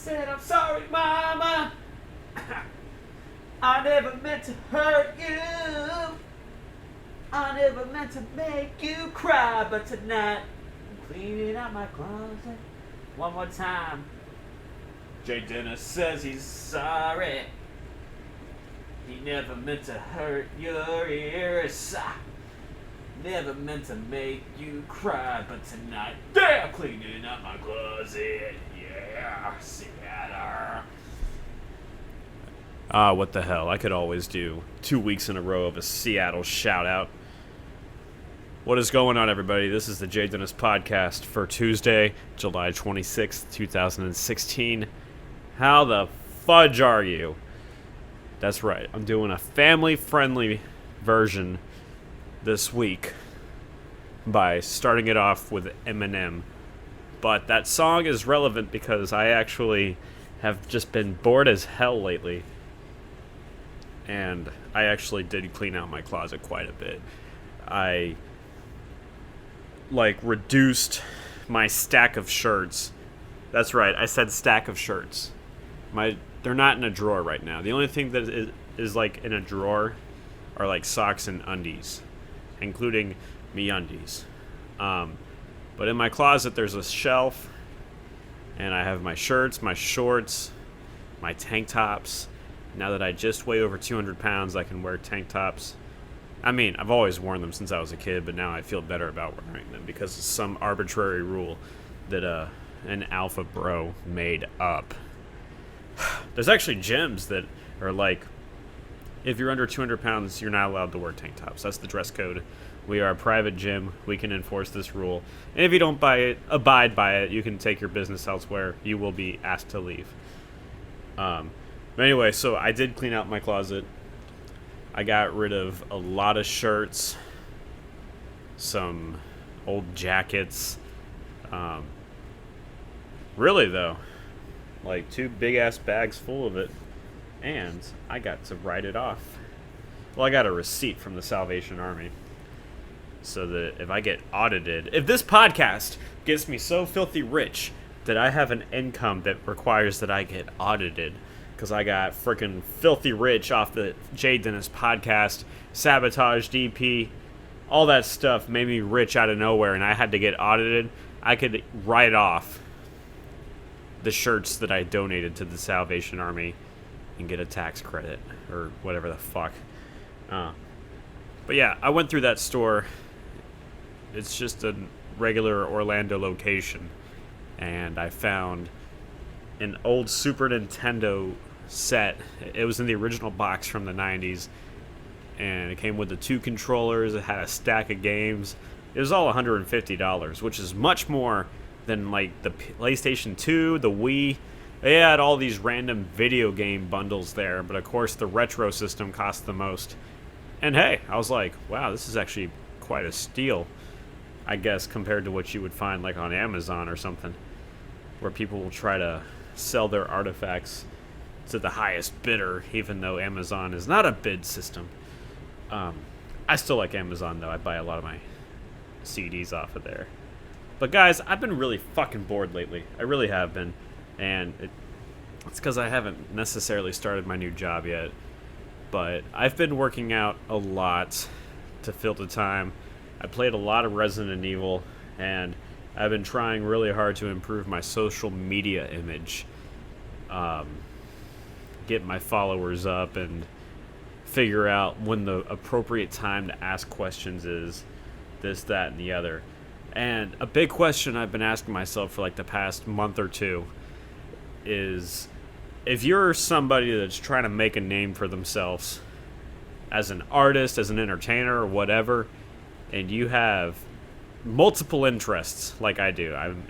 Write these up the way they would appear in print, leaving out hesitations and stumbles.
said, I'm sorry, mama. I never meant to hurt you. I never meant to make you cry. But tonight, I'm cleaning out my closet. One more time. JayDennis says he's sorry. He never meant to hurt your ears. Never meant to make you cry, but tonight, yeah, cleaning up my closet. Yeah, Seattle. What the hell? I could always do 2 weeks in a row of a Seattle shout out. What is going on, everybody? This is the JayDennis Podcast for Tuesday, July 26th, 2016. How the fudge are you? That's right. I'm doing a family-friendly version this week by starting it off with Eminem. But that song is relevant because I actually have just been bored as hell lately. And I actually did clean out my closet quite a bit. I reduced my stack of shirts. That's right, I said stack of shirts. They're not in a drawer right now. The only thing that is in a drawer are socks and undies, including MeUndies. But in my closet, there's a shelf, and I have my shirts, my shorts, my tank tops. Now that I just weigh over 200 pounds, I can wear tank tops. I mean, I've always worn them since I was a kid, but now I feel better about wearing them because of some arbitrary rule that an alpha bro made up. There's actually gyms that are if you're under 200 pounds, you're not allowed to wear tank tops. That's the dress code. We are a private gym. We can enforce this rule. And if you don't abide by it, you can take your business elsewhere. You will be asked to leave. But anyway, so I did clean out my closet. I got rid of a lot of shirts, some old jackets. Really, though, 2 big-ass bags full of it. And I got to write it off. Well, I got a receipt from the Salvation Army. So that if I get audited, if this podcast gets me so filthy rich that I have an income that requires that I get audited, because I got freaking filthy rich off the JayDennis Podcast, Sabotage DP, all that stuff made me rich out of nowhere, and I had to get audited, I could write off the shirts that I donated to the Salvation Army and get a tax credit, or whatever the fuck. But yeah, I went through that store. It's just a regular Orlando location, and I found an old Super Nintendo set. It was in the original box from the 90s, and it came with the 2 controllers. It had a stack of games. It was all $150, which is much more than the PlayStation 2, the Wii. They had all these random video game bundles there, but of course the retro system cost the most. And hey, I was like, wow, this is actually quite a steal, I guess, compared to what you would find on Amazon or something, where people will try to sell their artifacts to the highest bidder, even though Amazon is not a bid system. I still like Amazon, though. I buy a lot of my CDs off of there. But guys, I've been really fucking bored lately. I really have been. And it's because I haven't necessarily started my new job yet. But I've been working out a lot to fill the time. I played a lot of Resident Evil, and I've been trying really hard to improve my social media image. Get my followers up and figure out when the appropriate time to ask questions is, this, that, and the other. And a big question I've been asking myself for the past month or two is, if you're somebody that's trying to make a name for themselves as an artist, as an entertainer, or whatever, and you have multiple interests like I do, I'm,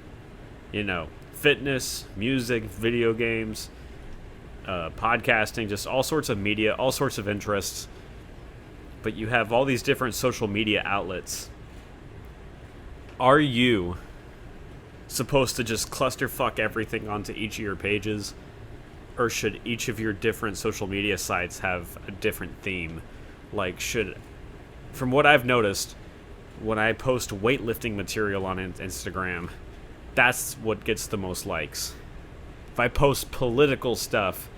fitness, music, video games, podcasting, just all sorts of media, all sorts of interests, but you have all these different social media outlets. Are you supposed to just clusterfuck everything onto each of your pages? Or should each of your different social media sites have a different theme? From what I've noticed, when I post weightlifting material on Instagram, that's what gets the most likes. If I post political stuff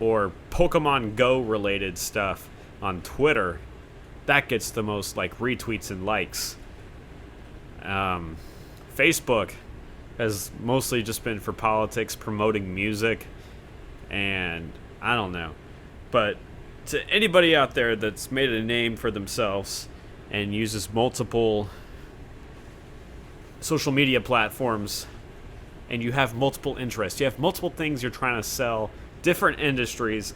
or PokemonGo related stuff on Twitter, that gets the most like retweets and likes. Facebook has mostly just been for politics, promoting music, and I don't know. But to anybody out there that's made a name for themselves and uses multiple social media platforms, and you have multiple interests, you have multiple things you're trying to sell, different industries,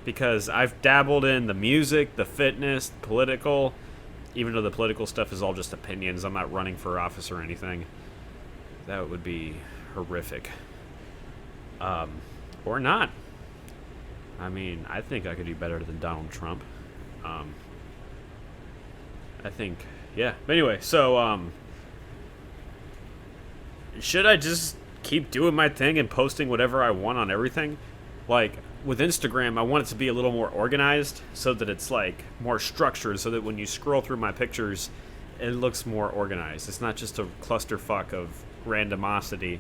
because I've dabbled in the music, the fitness, political, even though the political stuff is all just opinions. I'm not running for office or anything. That would be horrific. Or not. I mean, I think I could do better than Donald Trump. I think, yeah. But anyway, so, should I just keep doing my thing and posting whatever I want on everything? Like, with Instagram, I want it to be a little more organized so that it's, like, more structured, so that when you scroll through my pictures, it looks more organized. It's not just a clusterfuck of randomosity.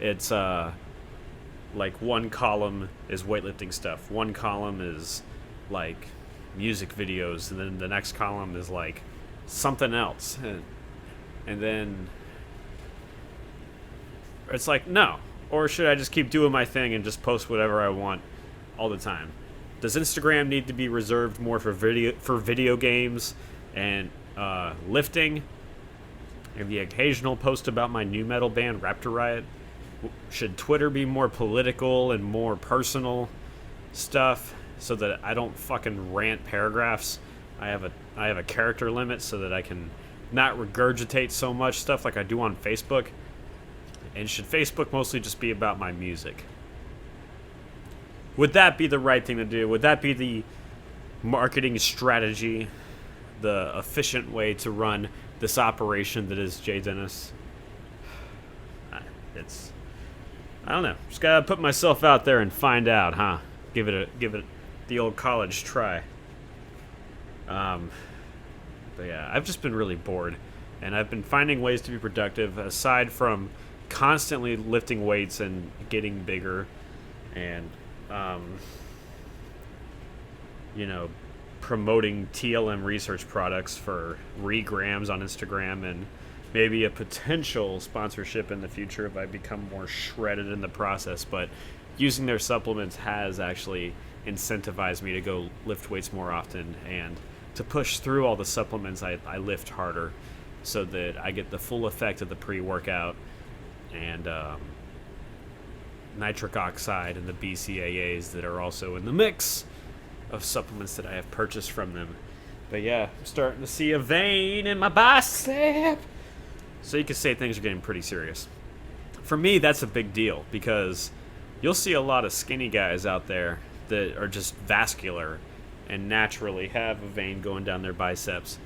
It's, like, one column is weightlifting stuff. One column is, like, music videos. And then the next column is, like, something else. And then it's like, no. Or should I just keep doing my thing and just post whatever I want all the time? Does Instagram need to be reserved more for video games and lifting? And the occasional post about my new metal band, Raptor Riot? Should Twitter be more political and more personal stuff so that I don't fucking rant paragraphs? I have a character limit so that I can not regurgitate so much stuff like I do on Facebook. And should Facebook mostly just be about my music? Would that be the right thing to do? Would that be the marketing strategy, the efficient way to run this operation that is JayDennis? I don't know. Just gotta put myself out there and find out, huh? Give it the old college try. But yeah, I've just been really bored, and I've been finding ways to be productive aside from constantly lifting weights and getting bigger, and promoting TLM research products for regrams on Instagram, and maybe a potential sponsorship in the future if I become more shredded in the process. But using their supplements has actually incentivized me to go lift weights more often and to push through all the supplements I lift harder so that I get the full effect of the pre-workout and nitric oxide and the BCAAs that are also in the mix of supplements that I have purchased from them. But yeah, I'm starting to see a vein in my bicep. So you could say things are getting pretty serious. For me, that's a big deal because you'll see a lot of skinny guys out there that are just vascular and naturally have a vein going down their biceps.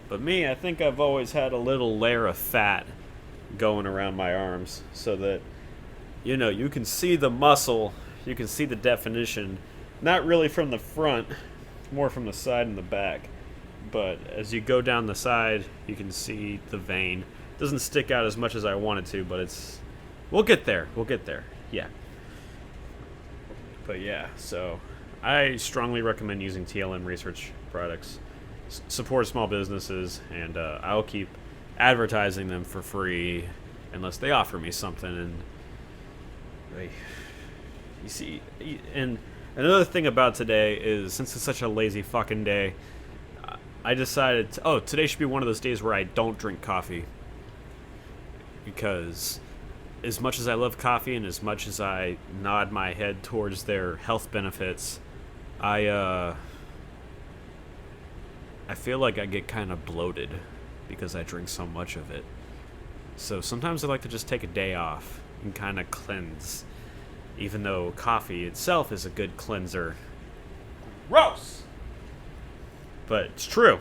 But me, I think I've always had a little layer of fat going around my arms so that, you can see the muscle, you can see the definition, not really from the front, more from the side and the back. But as you go down the side, you can see the vein. It doesn't stick out as much as I want it to, but we'll get there. Yeah. But yeah, so I strongly recommend using TLM research products. Support small businesses, and I'll keep advertising them for free unless they offer me something. And you see, and another thing about today is, since it's such a lazy fucking day, I decided today should be one of those days where I don't drink coffee, because as much as I love coffee and as much as I nod my head towards their health benefits, I feel like I get kind of bloated because I drink so much of it. So sometimes I like to just take a day off and kind of cleanse, even though coffee itself is a good cleanser. Gross! But it's true.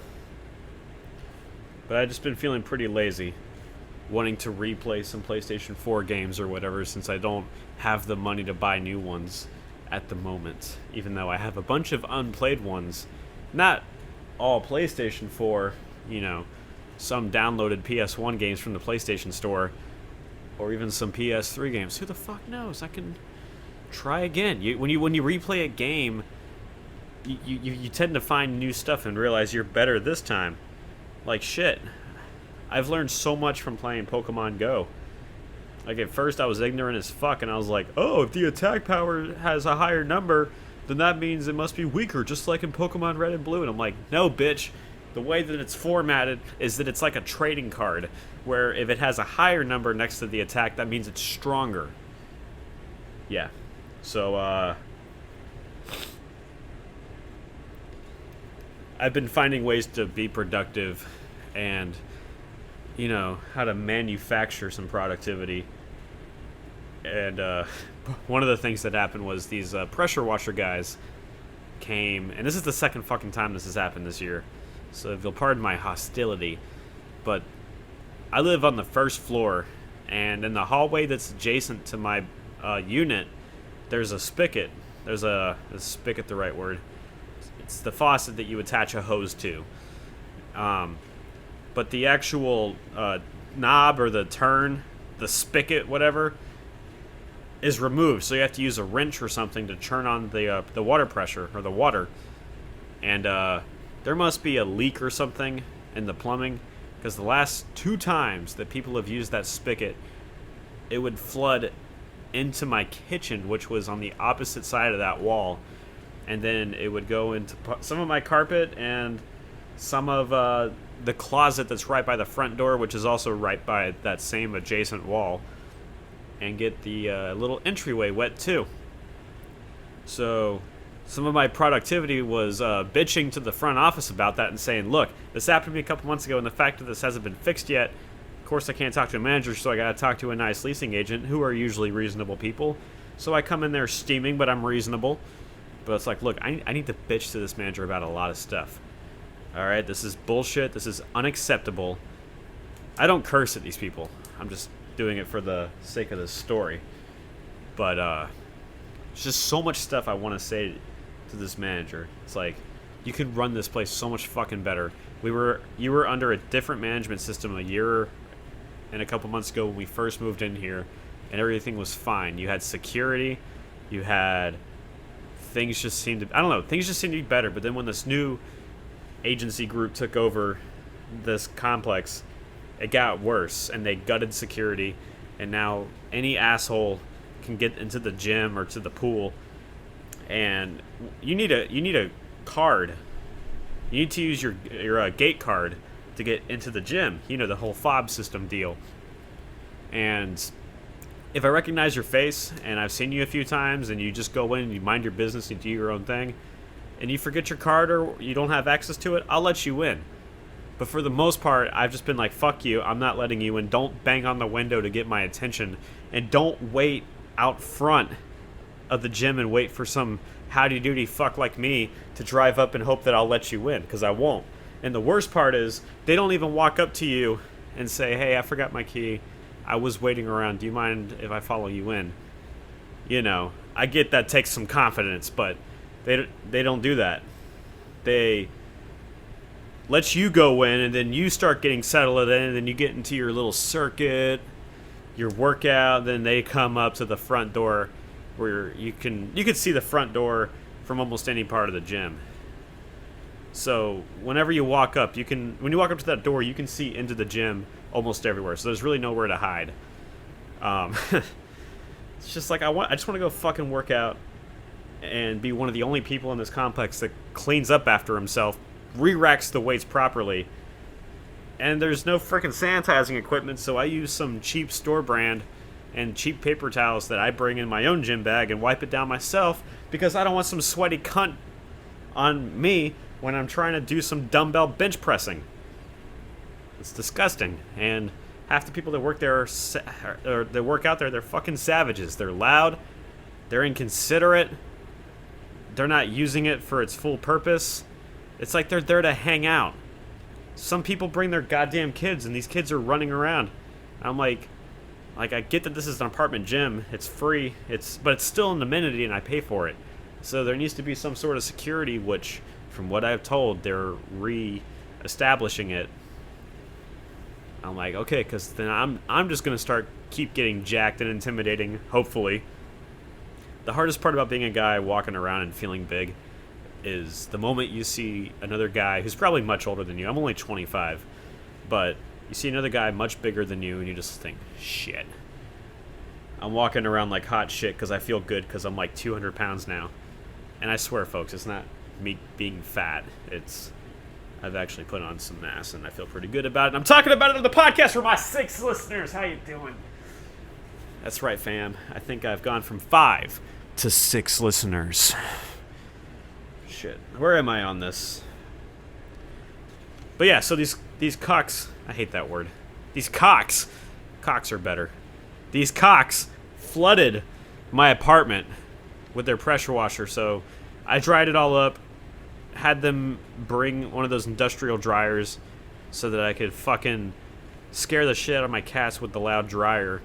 But I've just been feeling pretty lazy, wanting to replay some PlayStation 4 games or whatever, since I don't have the money to buy new ones at the moment, even though I have a bunch of unplayed ones. Not all PlayStation 4, some downloaded PS1 games from the PlayStation Store. or even some PS3 games. Who the fuck knows? I can try again. When you replay a game, you tend to find new stuff and realize you're better this time. Like shit. I've learned so much from playing Pokemon Go. Like at first I was ignorant as fuck and I was like, oh, if the attack power has a higher number, then that means it must be weaker, just like in Pokemon Red and Blue. And I'm like, no, bitch. The way that it's formatted is that it's like a trading card, where if it has a higher number next to the attack, that means it's stronger. Yeah. So, I've been finding ways to be productive and, you know, how to manufacture some productivity. And one of the things that happened was these pressure washer guys came, and this is the second fucking time this has happened this year, so if you'll pardon my hostility, but I live on the first floor, and in the hallway that's adjacent to my unit, there's a spigot. Is spigot the right word? It's the faucet that you attach a hose to. But the actual knob or the turn, the spigot, whatever, is removed. So you have to use a wrench or something to turn on the water pressure or the water. And there must be a leak or something in the plumbing, because the last 2 times that people have used that spigot, it would flood into my kitchen, which was on the opposite side of that wall, and then it would go into some of my carpet and some of the closet that's right by the front door, which is also right by that same adjacent wall, and get the little entryway wet too. So some of my productivity was bitching to the front office about that and saying, look, this happened to me a couple months ago, and the fact that this hasn't been fixed yet, of course I can't talk to a manager, so I gotta talk to a nice leasing agent, who are usually reasonable people. So I come in there steaming, but I'm reasonable. But it's like, look, I need to bitch to this manager about a lot of stuff. Alright, this is bullshit, this is unacceptable. I don't curse at these people. I'm just doing it for the sake of the story. But there's just so much stuff I want to say to this manager. It's like, you could run this place so much fucking better. You were under a different management system a year and a couple months ago when we first moved in here, and everything was fine. You had security, you had things just seemed to be better. But then when this new agency group took over this complex, it got worse, and they gutted security, and now any asshole can get into the gym or to the pool, and you need a card. You need to use your gate card to get into the gym. You know, the whole fob system deal. And if I recognize your face and I've seen you a few times and you just go in and you mind your business and do your own thing, and you forget your card or you don't have access to it, I'll let you in. But for the most part, I've just been like, fuck you, I'm not letting you in. Don't bang on the window to get my attention. And don't wait out front of the gym and wait for some howdy-doody fuck like me to drive up and hope that I'll let you in, because I won't. And the worst part is, they don't even walk up to you and say, hey, I forgot my key. I was waiting around. Do you mind if I follow you in? You know, I get that takes some confidence, but they don't do that. They let you go in, and then you start getting settled in, and then you get into your little circuit, your workout, then they come up to the front door where you can see the front door from almost any part of the gym. So whenever you walk up, when you walk up to that door, you can see into the gym almost everywhere. So there's really nowhere to hide. It's just like I just want to go fucking work out and be one of the only people in this complex that cleans up after himself, re-racks the weights properly. And there's no freaking sanitizing equipment, so I use some cheap store brand and cheap paper towels that I bring in my own gym bag and wipe it down myself, because I don't want some sweaty cunt on me when I'm trying to do some dumbbell bench pressing. It's disgusting. And half the people that work there or that work out there, they're fucking savages. They're loud, they're inconsiderate, they're not using it for its full purpose. It's like they're there to hang out. Some people bring their goddamn kids, and these kids are running around. I'm like, I get that this is an apartment gym, it's free, but it's still an amenity, and I pay for it. So there needs to be some sort of security, which, from what I've told, they're re-establishing it. I'm like, okay, because then I'm just gonna start keep getting jacked and intimidating, hopefully. The hardest part about being a guy walking around and feeling big is the moment you see another guy who's probably much older than you. I'm only 25, but you see another guy much bigger than you, and you just think, shit. I'm walking around like hot shit because I feel good because I'm like 200 pounds now. And I swear, folks, it's not me being fat. I've actually put on some mass, and I feel pretty good about it. And I'm talking about it on the podcast for my 6 listeners. How you doing? That's right, fam. I think I've gone from 5 to 6 listeners. Shit. Where am I on this? But yeah, so these cocks, I hate that word. These cocks are better. These cocks flooded my apartment with their pressure washer, so I dried it all up, had them bring one of those industrial dryers so that I could fucking scare the shit out of my cats with the loud dryer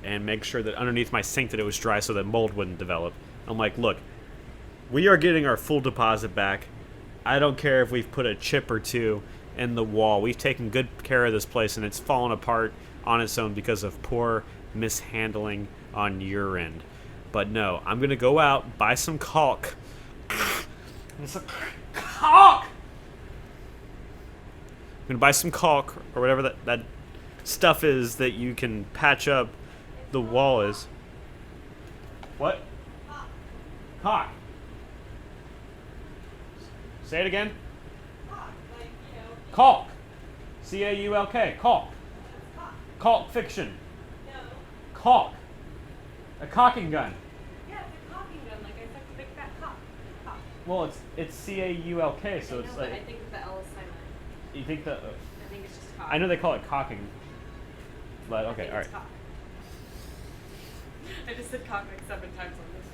and make sure that underneath my sink that it was dry so that mold wouldn't develop. I'm like, look, we are getting our full deposit back. I don't care if we've put a chip or two in the wall. We've taken good care of this place, and it's fallen apart on its own because of poor mishandling on your end. But no, I'm going to go out, buy some caulk. It's like, caulk! I'm going to buy some caulk, or whatever that stuff is that you can patch up the wall is. What? Caulk. Say it again. Caulk. C-A-U-L-K. Caulk. Caulk fiction. No. Caulk. A caulking gun. Yeah, it's a caulking gun. Like I said, a big fat caulk. Caulk. Well, it's C-A-U-L-K, so I know, it's but like. I think the L is silent. You think that? I think it's just caulk. I know they call it caulking. But okay, all right. Caulk. I just said caulk like 7 times on this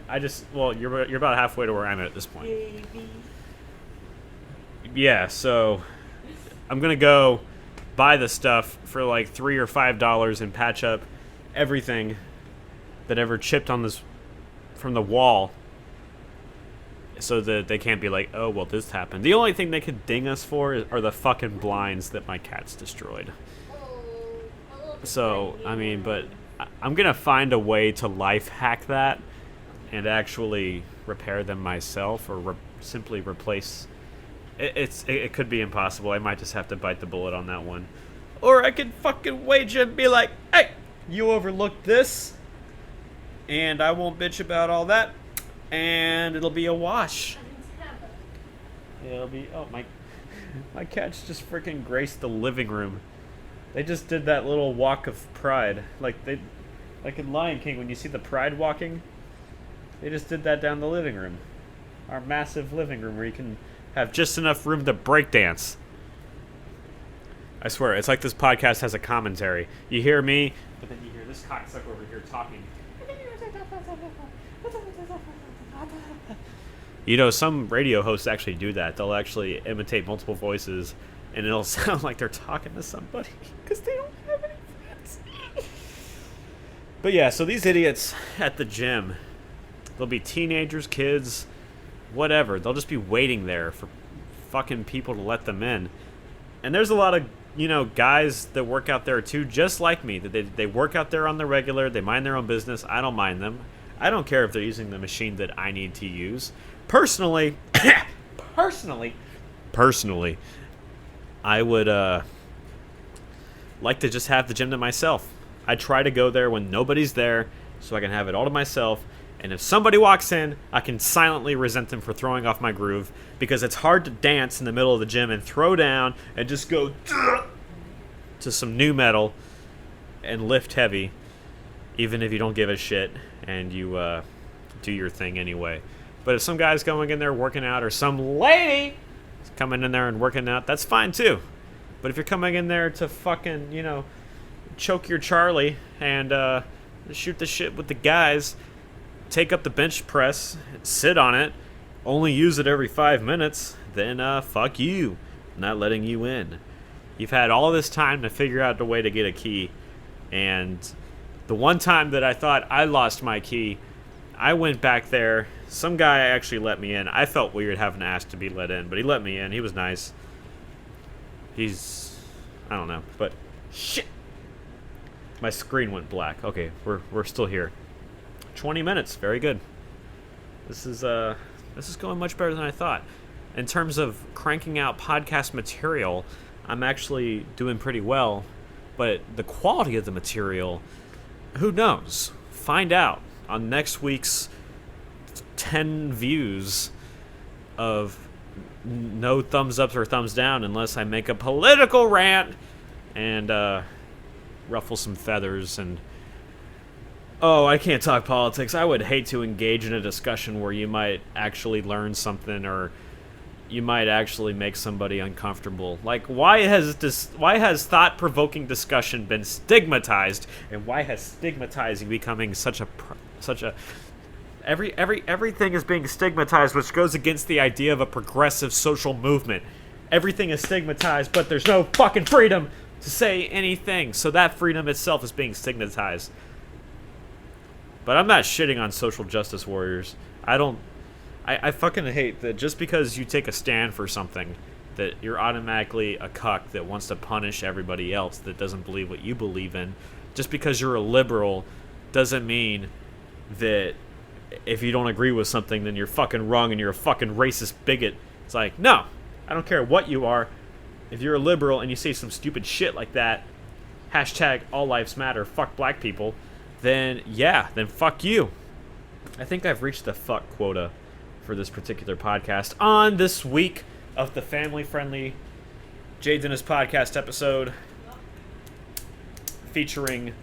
podcast. Well, you're about halfway to where I'm at this point. Baby. Yeah, so I'm gonna go buy the stuff for like $3 or $5 and patch up everything that ever chipped on this from the wall, so that they can't be like, oh well, this happened. The only thing they could ding us for are the fucking blinds that my cats destroyed. So I mean, but I'm gonna find a way to life hack that and actually repair them myself, or simply replace. It could be impossible. I might just have to bite the bullet on that one. Or I could fucking wager and be like, hey, you overlooked this, and I won't bitch about all that, and it'll be a wash. It'll be, oh, my cats just freaking graced the living room. They just did that little walk of pride. Like in Lion King, when you see the pride walking, they just did that down the living room. Our massive living room where you can have just enough room to breakdance. I swear, it's like this podcast has a commentary. You hear me, but then you hear this cocksucker over here talking. You know, some radio hosts actually do that. They'll actually imitate multiple voices, and it'll sound like they're talking to somebody because they don't have any friends. But yeah, so these idiots at the gym, they'll be teenagers, kids, whatever. They'll just be waiting there for fucking people to let them in. And there's a lot of, guys that work out there too, just like me. That they work out there on the regular. They mind their own business. I don't mind them. I don't care if they're using the machine that I need to use. Personally, I would like to just have the gym to myself. I try to go there when nobody's there so I can have it all to myself. And if somebody walks in, I can silently resent them for throwing off my groove, because it's hard to dance in the middle of the gym and throw down and just go to some new metal and lift heavy, even if you don't give a shit and you do your thing anyway. But if some guy's going in there working out, or some lady is coming in there and working out, that's fine too. But if you're coming in there to fucking, choke your Charlie and shoot the shit with the guys, take up the bench press, sit on it, only use it every 5 minutes, then fuck you, not letting you in. You've had all this time to figure out the way to get a key, and the one time that I thought I lost my key, I went back there. Some guy actually let me in. I felt weird having to ask to be let in, but he let me in. He was nice. I don't know, but shit. My screen went black. Okay, we're still here. 20 minutes. Very good. This is going much better than I thought. In terms of cranking out podcast material, I'm actually doing pretty well, but the quality of the material, who knows? Find out on next week's 10 views of no thumbs ups or thumbs down unless I make a political rant and ruffle some feathers. And I can't talk politics. I would hate to engage in a discussion where you might actually learn something or you might actually make somebody uncomfortable. Like, why has thought-provoking discussion been stigmatized, and why has stigmatizing becoming such a everything is being stigmatized, which goes against the idea of a progressive social movement. Everything is stigmatized, but there's no fucking freedom to say anything. So that freedom itself is being stigmatized. But I'm not shitting on social justice warriors. I fucking hate that just because you take a stand for something, that you're automatically a cuck that wants to punish everybody else that doesn't believe what you believe in. Just because you're a liberal doesn't mean that if you don't agree with something, then you're fucking wrong and you're a fucking racist bigot. It's like, no, I don't care what you are. If you're a liberal and you say some stupid shit like that, hashtag all lives matter, fuck black people, then fuck you. I think I've reached the fuck quota for this particular podcast on this week of the family-friendly JayDennis Podcast episode featuring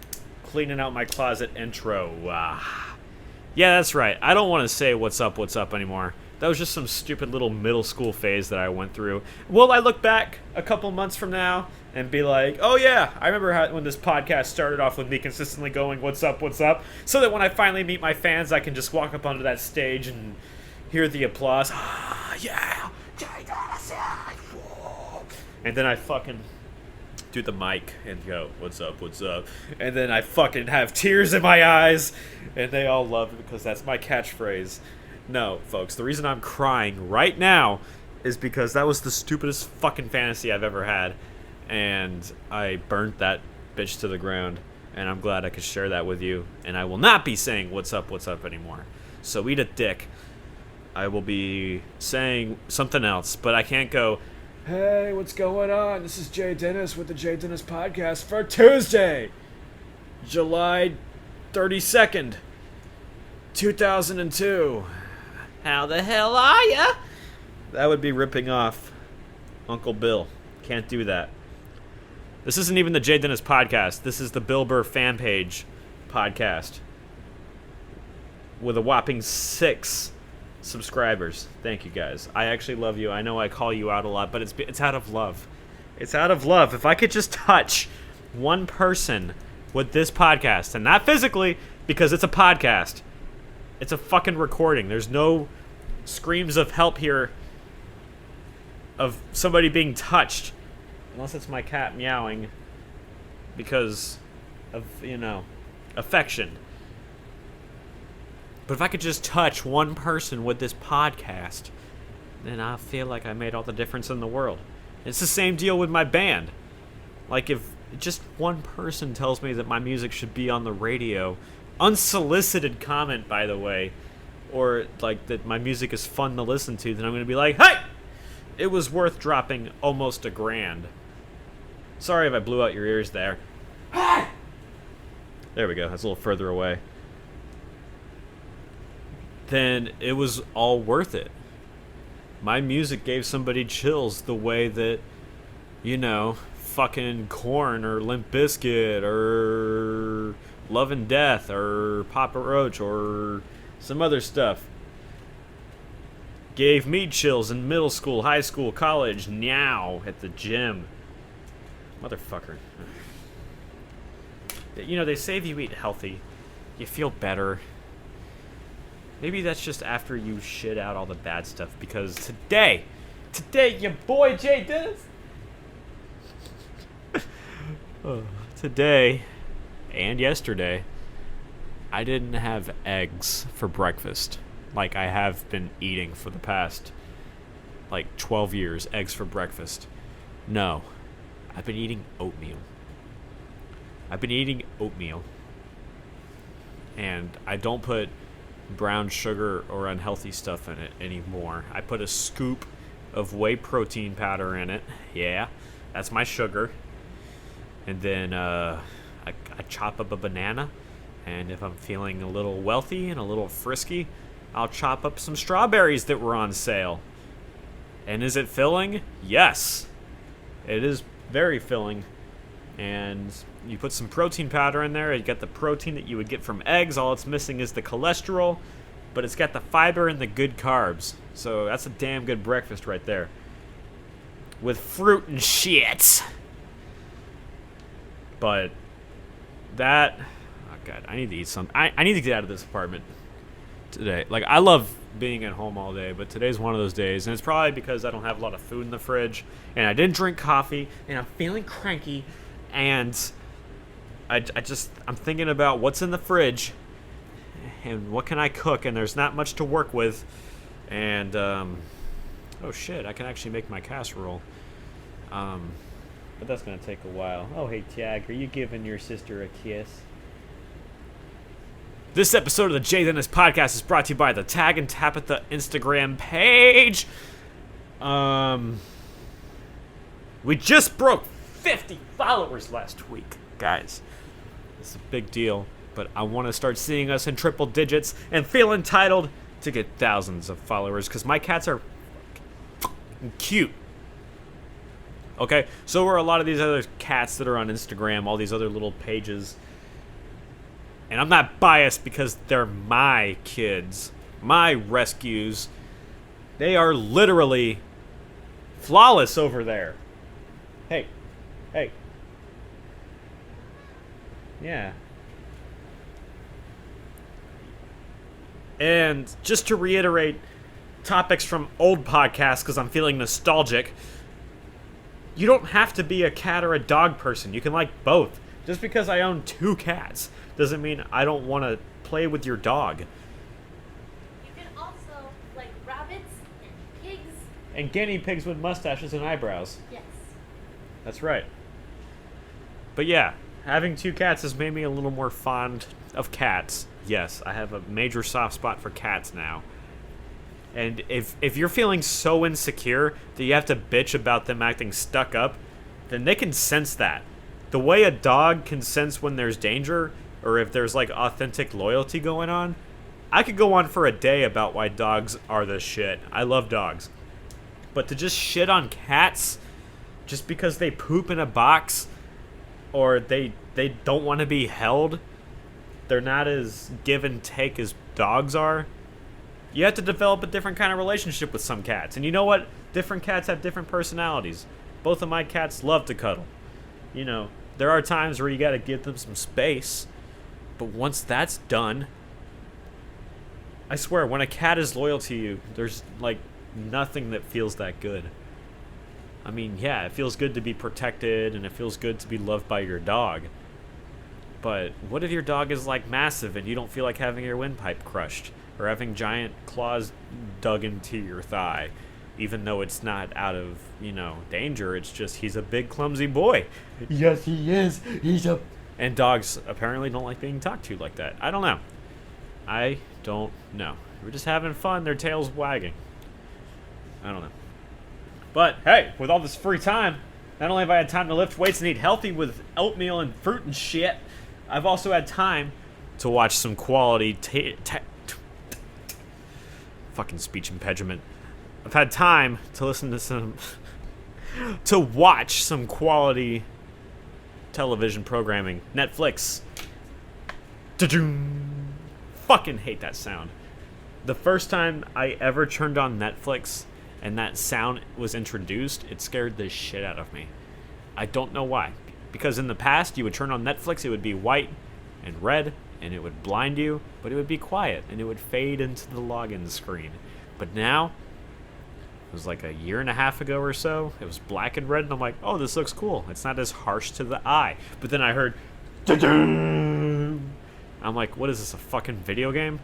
cleaning out my closet intro. Yeah, that's right. I don't want to say what's up anymore. That was just some stupid little middle school phase that I went through. Will I look back a couple months from now and be like, oh yeah, I remember when this podcast started off with me consistently going, what's up, so that when I finally meet my fans, I can just walk up onto that stage and hear the applause. Yeah, JayDennis, yeah. And then I fucking do the mic and go, what's up, and then I fucking have tears in my eyes, and they all love it because that's my catchphrase. No, folks, the reason I'm crying right now is because that was the stupidest fucking fantasy I've ever had, and I burnt that bitch to the ground, and I'm glad I could share that with you, and I will not be saying what's up anymore. So eat a dick. I will be saying something else, but I can't go, hey, what's going on? This is JayDennis with the JayDennis Podcast for Tuesday, July 32nd, 2002. How the hell are ya? That would be ripping off Uncle Bill. Can't do that. This isn't even the JayDennis Podcast. This is the Bill Burr fan page podcast with a whopping 6 subscribers. Thank you guys. I actually love you. I know I call you out a lot, but it's out of love. It's out of love. If I could just touch one person with this podcast, and not physically, because it's a podcast. It's a fucking recording. There's no screams of help here of somebody being touched, unless it's my cat meowing because of, affection. But if I could just touch one person with this podcast, then I feel like I made all the difference in the world. It's the same deal with my band. Like, if just one person tells me that my music should be on the radio, unsolicited comment, by the way, or like that my music is fun to listen to, then I'm going to be like, hey, it was worth dropping almost $1,000. Sorry if I blew out your ears there. There we go. That's a little further away. Then it was all worth it. My music gave somebody chills the way that, fucking Korn or Limp Bizkit or Love and Death or Papa Roach or some other stuff gave me chills in middle school, high school, college, now at the gym. Motherfucker. They say if you eat healthy, you feel better. Maybe that's just after you shit out all the bad stuff, because today, your boy JayDennis, today and yesterday, I didn't have eggs for breakfast like I have been eating for the past, 12 years, eggs for breakfast. No, I've been eating oatmeal. I've been eating oatmeal. And I don't put brown sugar or unhealthy stuff in it anymore. I put a scoop of whey protein powder in it. Yeah, that's my sugar. And then I chop up a banana. And if I'm feeling a little wealthy and a little frisky, I'll chop up some strawberries that were on sale. And is it filling? Yes. It is very filling. And you put some protein powder in there. You get the protein that you would get from eggs. All it's missing is the cholesterol. But it's got the fiber and the good carbs. So that's a damn good breakfast right there. With fruit and shit. But that... Oh, God. I need to eat some... I need to get out of this apartment today. Like, I love being at home all day, but today's one of those days. And it's probably because I don't have a lot of food in the fridge. And I didn't drink coffee. And I'm feeling cranky. And I'm thinking about what's in the fridge. And what can I cook? And there's not much to work with. And, oh shit, I can actually make my casserole. But that's going to take a while. Oh, hey, Tag, are you giving your sister a kiss? This episode of the JayDennis Podcast is brought to you by the Tag and Tabitha Instagram page. We just broke 50 followers last week, guys. It's a big deal, but I want to start seeing us in triple digits and feel entitled to get thousands of followers because my cats are cute. Okay, so are a lot of these other cats that are on Instagram, all these other little pages. And I'm not biased because they're my kids, my rescues. They are literally flawless over there. Hey. Yeah. And just to reiterate topics from old podcasts because I'm feeling nostalgic, you don't have to be a cat or a dog person. You can like both. Just because I own 2 cats doesn't mean I don't want to play with your dog. You can also like rabbits and pigs. And guinea pigs with mustaches and eyebrows. Yes. That's right. But yeah, having 2 cats has made me a little more fond of cats. Yes, I have a major soft spot for cats now. And if you're feeling so insecure that you have to bitch about them acting stuck up, then they can sense that. The way a dog can sense when there's danger, or if there's like authentic loyalty going on, I could go on for a day about why dogs are the shit. I love dogs. But to just shit on cats just because they poop in a box or they don't want to be held, they're not as give and take as dogs are. You have to develop a different kind of relationship with some cats. And you know what? Different cats have different personalities. Both of my cats love to cuddle. You know, there are times where you got to give them some space. But once that's done, I swear, when a cat is loyal to you, there's like nothing that feels that good. I mean, yeah, it feels good to be protected and it feels good to be loved by your dog. But what if your dog is like massive and you don't feel like having your windpipe crushed or having giant claws dug into your thigh, even though it's not out of, danger. It's just he's a big clumsy boy. Yes, he is. And dogs apparently don't like being talked to like that. I don't know. We're just having fun. Their tails wagging. I don't know. But hey, with all this free time, not only have I had time to lift weights and eat healthy with oatmeal and fruit and shit, I've also had time to watch some quality fucking speech impediment. I've had time to listen to to watch some quality television programming. Netflix. Fucking hate that sound. The first time I ever turned on Netflix and that sound was introduced, it scared the shit out of me. I don't know why. Because in the past, you would turn on Netflix, it would be white and red, and it would blind you, but it would be quiet, and it would fade into the login screen. But now, it was like a year and a half ago or so, it was black and red, and I'm like, oh, this looks cool. It's not as harsh to the eye. But then I heard, I'm like, what is this, a fucking video game?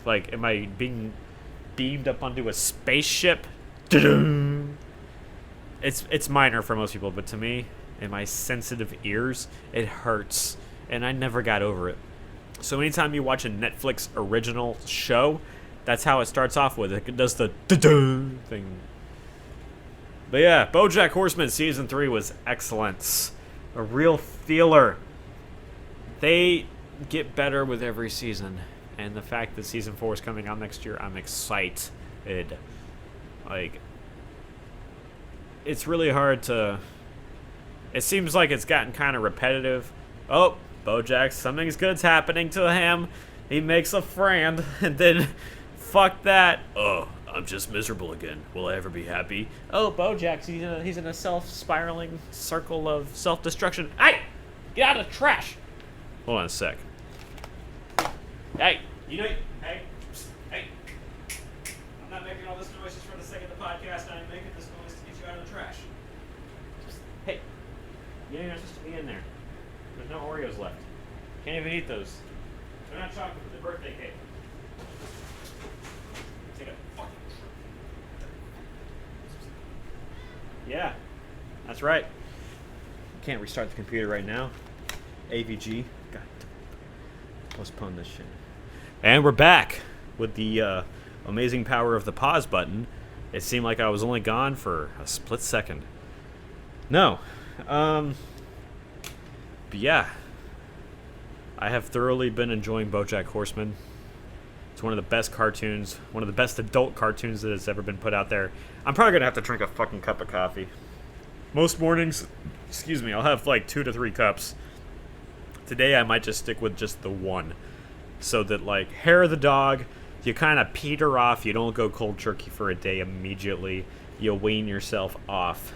Like, am I being beamed up onto a spaceship? It's minor for most people, but to me, and my sensitive ears, it hurts. And I never got over it. So anytime you watch a Netflix original show, that's how it starts off with. It does the da-da thing. But yeah, Bojack Horseman Season 3 was excellent. A real feeler. They get better with every season. And the fact that Season 4 is coming out next year, I'm excited. Like, it's really hard to... It seems like it's gotten kind of repetitive. Oh, Bojack, something's good's happening to him. He makes a friend, and then, fuck that. Oh, I'm just miserable again. Will I ever be happy? Oh, Bojack, he's in a self-spiraling circle of self-destruction. Hey, get out of the trash. Hold on a sec. Hey, hey, hey. I'm not making all this noise just for the sake of the podcast. I'm making this noise to get you out of the trash. Hey, you're not supposed to be in there. There's no Oreos left. Can't even eat those. They're not chocolate, they're birthday cake. Take a fucking Yeah, that's right. Can't restart the computer right now. AVG. God, postpone this shit. And we're back with the amazing power of the pause button. It seemed like I was only gone for a split second. No. But yeah, I have thoroughly been enjoying Bojack Horseman. It's one of the best cartoons, one of the best adult cartoons that has ever been put out there. I'm probably going to have to drink a fucking cup of coffee. Most mornings, I'll have like 2 to 3 cups. Today I might just stick with just the one. So that, like, hair of the dog, you kind of peter off. You don't go cold turkey for a day immediately. You wean yourself off.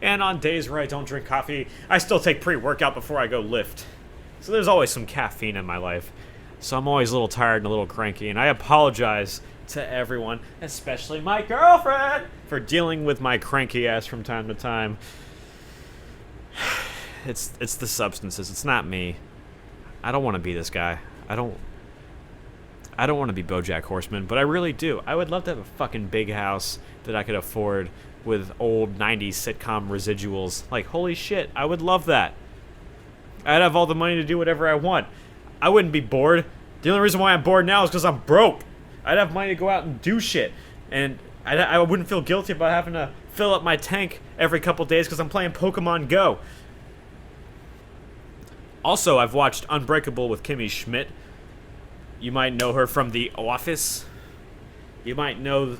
And on days where I don't drink coffee, I still take pre-workout before I go lift. So there's always some caffeine in my life. So I'm always a little tired and a little cranky. And I apologize to everyone, especially my girlfriend, for dealing with my cranky ass from time to time. It's the substances. It's not me. I don't want to be this guy. I don't want to be Bojack Horseman, but I really do. I would love to have a fucking big house that I could afford with old 90s sitcom residuals. Like, holy shit, I would love that. I'd have all the money to do whatever I want. I wouldn't be bored. The only reason why I'm bored now is because I'm broke. I'd have money to go out and do shit. And I wouldn't feel guilty about having to fill up my tank every couple days because I'm playing PokemonGo. Also, I've watched Unbreakable with Kimmy Schmidt. You might know her from The Office. You might know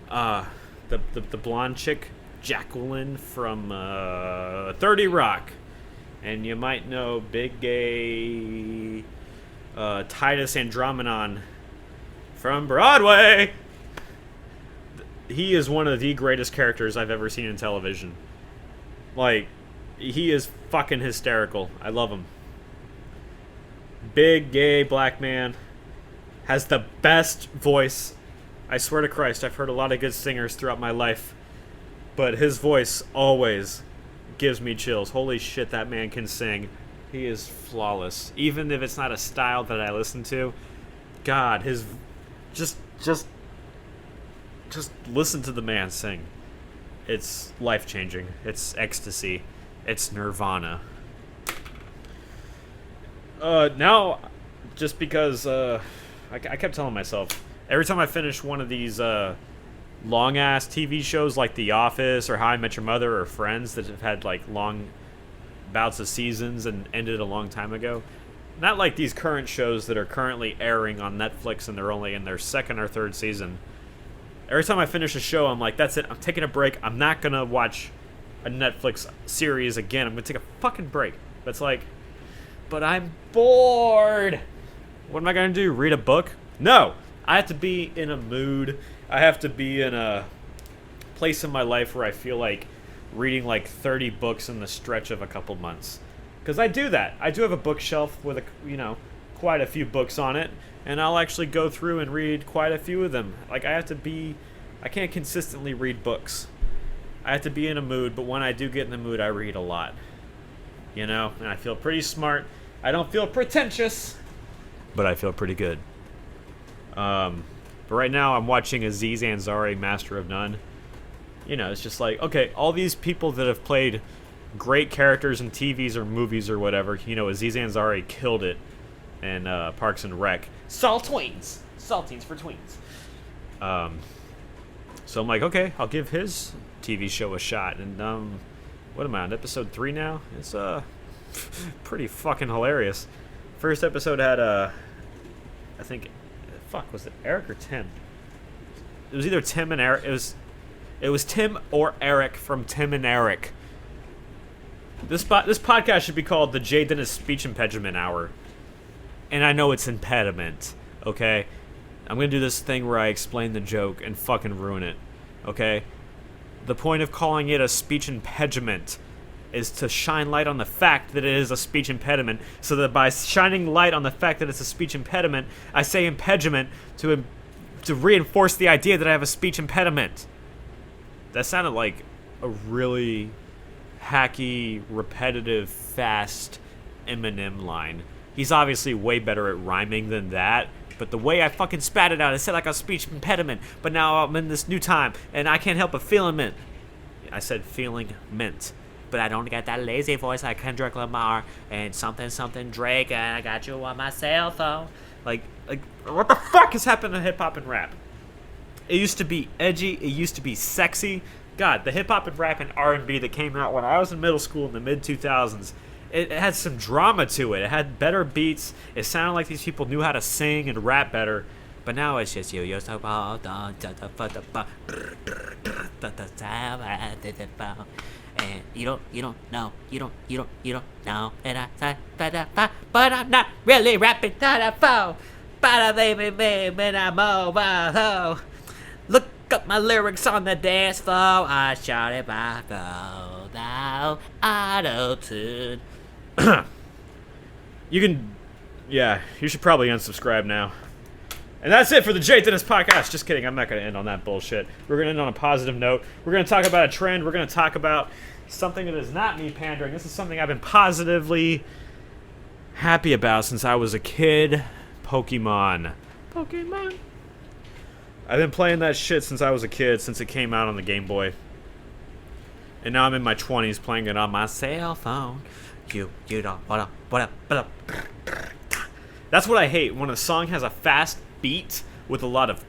the blonde chick, Jacqueline, from 30 Rock. And you might know big gay Titus Andromedon from Broadway. He is one of the greatest characters I've ever seen in television. Like, he is fucking hysterical. I love him. Big gay black man. Has the best voice. I swear to Christ, I've heard a lot of good singers throughout my life, but his voice always gives me chills. Holy shit, that man can sing. He is flawless. Even if it's not a style that I listen to, God, his just listen to the man sing. It's life-changing. It's ecstasy. It's nirvana. Now, just because I kept telling myself, every time I finish one of these long-ass TV shows like The Office or How I Met Your Mother or Friends that have had like long bouts of seasons and ended a long time ago, not like these current shows that are currently airing on Netflix and they're only in their 2nd or 3rd season. Every time I finish a show, I'm like, that's it. I'm taking a break. I'm not going to watch a Netflix series again. I'm going to take a fucking break. But it's like, but I'm bored. What am I going to do? Read a book? No. I have to be in a mood. I have to be in a place in my life where I feel like reading like 30 books in the stretch of a couple months. Because I do that. I do have a bookshelf with quite a few books on it. And I'll actually go through and read quite a few of them. Like, I can't consistently read books. I have to be in a mood, but when I do get in the mood, I read a lot. And I feel pretty smart. I don't feel pretentious, but I feel pretty good. But right now, I'm watching Aziz Ansari, Master of None. It's just like, okay, all these people that have played great characters in TVs or movies or whatever. You know, Aziz Ansari killed it in Parks and Rec. Saltines for tweens. So I'm like, okay, I'll give his TV show a shot. And what am I on, episode 3 now? It's pretty fucking hilarious. First episode had I think, was it Eric or Tim? It was either Tim and Eric. It was Tim or Eric from Tim and Eric. This podcast should be called the JayDennis Speech Impediment Hour. And I know it's impediment, okay? I'm gonna do this thing where I explain the joke and fucking ruin it, okay? The point of calling it a speech impediment is to shine light on the fact that it is a speech impediment, so that by shining light on the fact that it's a speech impediment, I say impediment to reinforce the idea that I have a speech impediment. That sounded like a really hacky, repetitive, fast Eminem line. He's obviously way better at rhyming than that, but the way I fucking spat it out, it said like a speech impediment, but now I'm in this new time, and I can't help but feeling mint. I said feeling mint. But I don't get that lazy voice like Kendrick Lamar and something Drake, and I got you on my cell phone. Like, what the fuck has happened to hip-hop and rap? It used to be edgy, it used to be sexy. God, the hip-hop and rap and R&B that came out when I was in middle school in the mid-2000s, it had some drama to it. It had better beats. It sounded like these people knew how to sing and rap better. But now it's just you're so and you don't know, and I say, but I'm not really rapping to the phone. But baby, I'm over. Look up my lyrics on the dance floor. I shout it by the auto-tune. You should probably unsubscribe now. And that's it for the JayDennis Podcast. Just kidding, I'm not going to end on that bullshit. We're going to end on a positive note. We're going to talk about a trend. We're going to talk about something that is not me pandering. This is something I've been positively happy about since I was a kid. Pokemon. I've been playing that shit since I was a kid, since it came out on the Game Boy. And now I'm in my 20s playing it on my cell phone. You don't, what up. That's what I hate, when a song has a fast beat with a lot of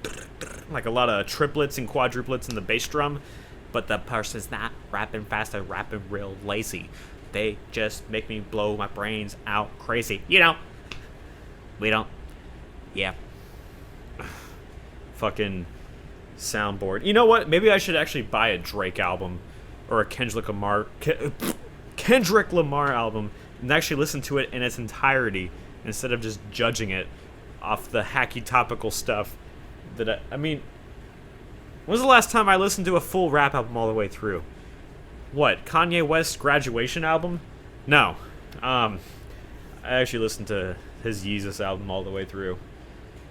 triplets and quadruplets in the bass drum, but the person's not rapping fast, they're rapping real lazy. They just make me blow my brains out crazy. You know, we don't. Yeah. Fucking soundboard. You know what? Maybe I should actually buy a Drake album or a Kendrick Lamar album and actually listen to it in its entirety instead of just judging it off the hacky topical stuff that I mean, when was the last time I listened to a full rap album all the way through? What, Kanye West's Graduation album? No. I actually listened to his Yeezus album all the way through.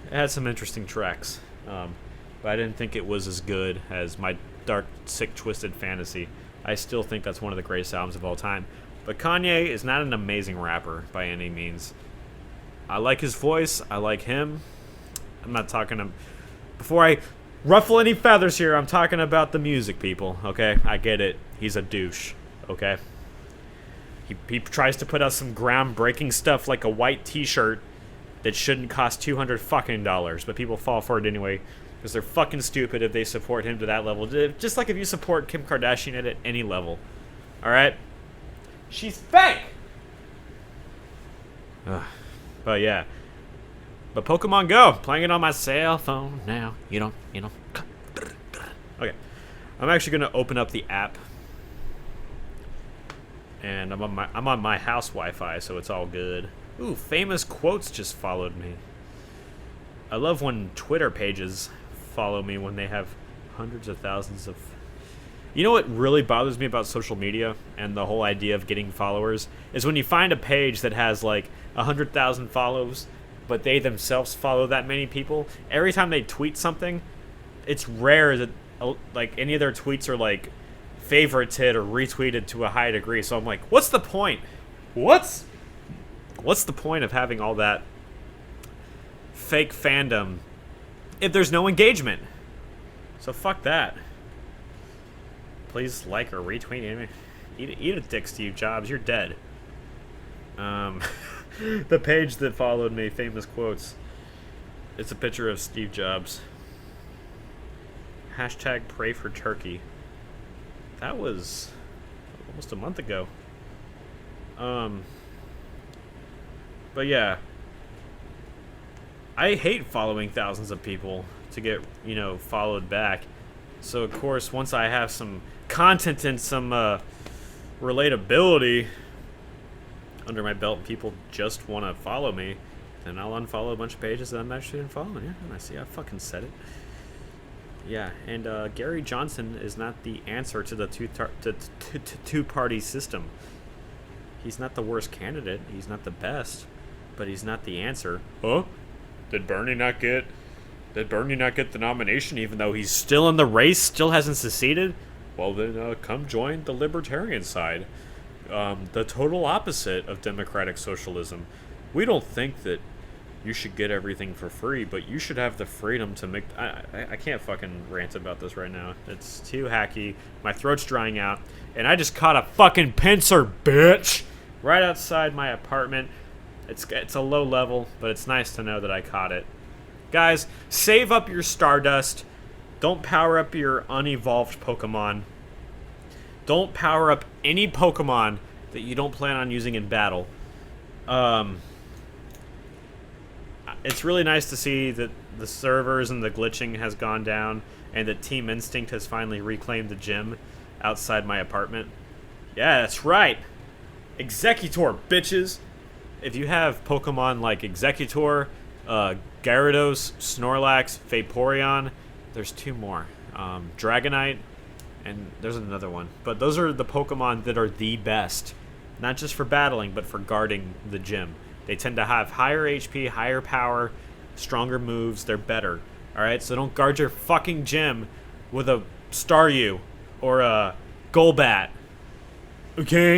It had some interesting tracks, but I didn't think it was as good as my Dark, Sick, Twisted Fantasy. I still think that's one of the greatest albums of all time. But Kanye is not an amazing rapper by any means. I like his voice. I like him. I'm not talking to... Before I ruffle any feathers here, I'm talking about the music, people, okay? I get it. He's a douche, okay? He tries to put out some groundbreaking stuff like a white t-shirt that shouldn't cost $200 fucking dollars, but people fall for it anyway because they're fucking stupid if they support him to that level. Just like if you support Kim Kardashian at any level, all right? She's fake! But yeah. But PokemonGo, playing it on my cell phone now. You know. Okay. I'm actually going to open up the app. And I'm on my house Wi-Fi, so it's all good. Ooh, famous quotes just followed me. I love when Twitter pages follow me when they have hundreds of thousands of... You know what really bothers me about social media and the whole idea of getting followers is when you find a page that has like 100,000 follows, but they themselves follow that many people. Every time they tweet something, it's rare that like any of their tweets are like favorited or retweeted to a high degree. So I'm like, what's the point? What's the point of having all that fake fandom if there's no engagement? So fuck that. Please like or retweet me. Eat a dick, Steve Jobs. You're dead. The page that followed me, famous quotes. It's a picture of Steve Jobs. Hashtag pray for Turkey. That was almost a month ago. But yeah. I hate following thousands of people to get, followed back. So, of course, once I have some content and some relatability under my belt, people just want to follow me, then I'll unfollow a bunch of pages that I'm actually unfollowing. Yeah, and I see I fucking said it. Yeah, and Gary Johnson is not the answer to the two-party system. He's not the worst candidate. He's not the best, but he's not the answer. Huh? Did Bernie not get the nomination even though he's still in the race, still hasn't seceded? Well, then come join the libertarian side. The total opposite of democratic socialism. We don't think that you should get everything for free, but you should have the freedom to make... I can't fucking rant about this right now. It's too hacky. My throat's drying out. And I just caught a fucking pincer, bitch! Right outside my apartment. It's a low level, but it's nice to know that I caught it. Guys, save up your Stardust. Don't power up your unevolved Pokemon. Don't power up any Pokemon that you don't plan on using in battle. It's really nice to see that the servers and the glitching has gone down and that Team Instinct has finally reclaimed the gym outside my apartment. Yeah, that's right. Executor, bitches. If you have Pokemon like Executor, Gyarados, Snorlax, Vaporeon, there's two more. Dragonite, and there's another one. But those are the Pokemon that are the best. Not just for battling, but for guarding the gym. They tend to have higher HP, higher power, stronger moves. They're better. Alright, so don't guard your fucking gym with a Staryu or a Golbat. Okay?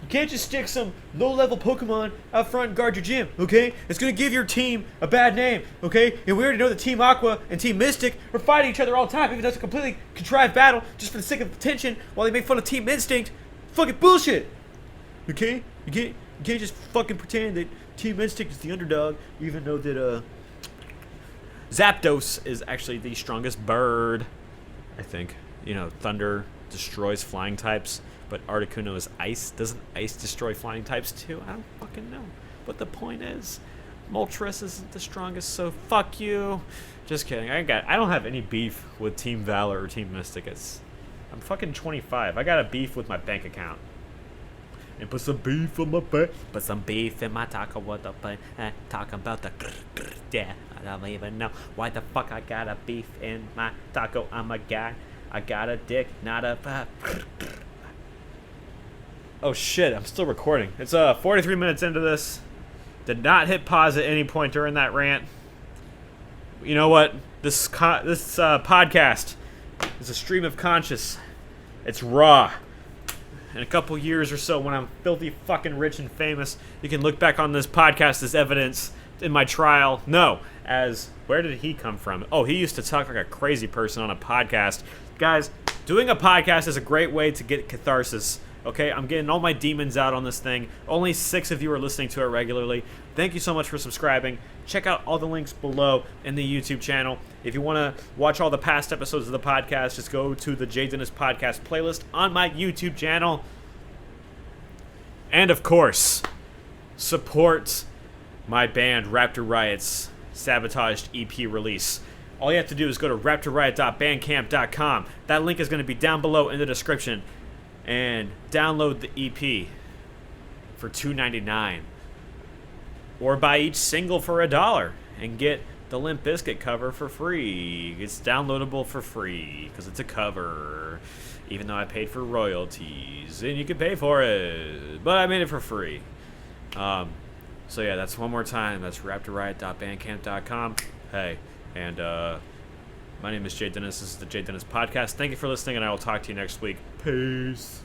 You can't just stick some low-level Pokemon out front and guard your gym, okay? It's gonna give your team a bad name, okay? And we already know that Team Aqua and Team Mystic are fighting each other all the time, even though it's a completely contrived battle just for the sake of attention while they make fun of Team Instinct. Fucking bullshit! Okay? You can't just fucking pretend that Team Instinct is the underdog, even though that, Zapdos is actually the strongest bird, I think. Thunder destroys flying types. But Articuno is ice. Doesn't ice destroy flying types too? I don't fucking know. But the point is, Moltres isn't the strongest, so fuck you. Just kidding. I don't have any beef with Team Valor or Team Mystic. I'm fucking 25. I got a beef with my bank account. And put some beef in my bank. Put some beef in my taco. What the fuck? Talking about the yeah. I don't even know why the fuck I got a beef in my taco. I'm a guy. I got a dick, not a. Oh shit, I'm still recording. It's 43 minutes into this. Did not hit pause at any point during that rant. You know what? This podcast is a stream of conscious. It's raw. In a couple years or so, when I'm filthy fucking rich and famous, you can look back on this podcast as evidence in my trial. No, as where did he come from? Oh, he used to talk like a crazy person on a podcast. Guys, doing a podcast is a great way to get catharsis. Okay, I'm getting all my demons out on this thing. Only 6 of you are listening to it regularly. Thank you so much for subscribing. Check out all the links below in the YouTube channel. If you want to watch all the past episodes of the podcast, just go to the JayDennis Podcast playlist on my YouTube channel. And of course, support my band Raptor Riot's sabotaged EP release. All you have to do is go to raptorriot.bandcamp.com. That link is going to be down below in the description. And download the EP for $2.99, or buy each single for $1 and get the Limp Bizkit cover for free. It's downloadable for free because it's a cover, even though I paid for royalties, and you can pay for it, but I made it for free. So yeah, that's one more time. That's raptorriot.bandcamp.com. Hey, and my name is JayDennis. This is the JayDennis Podcast. Thank you for listening, and I will talk to you next week. Peace.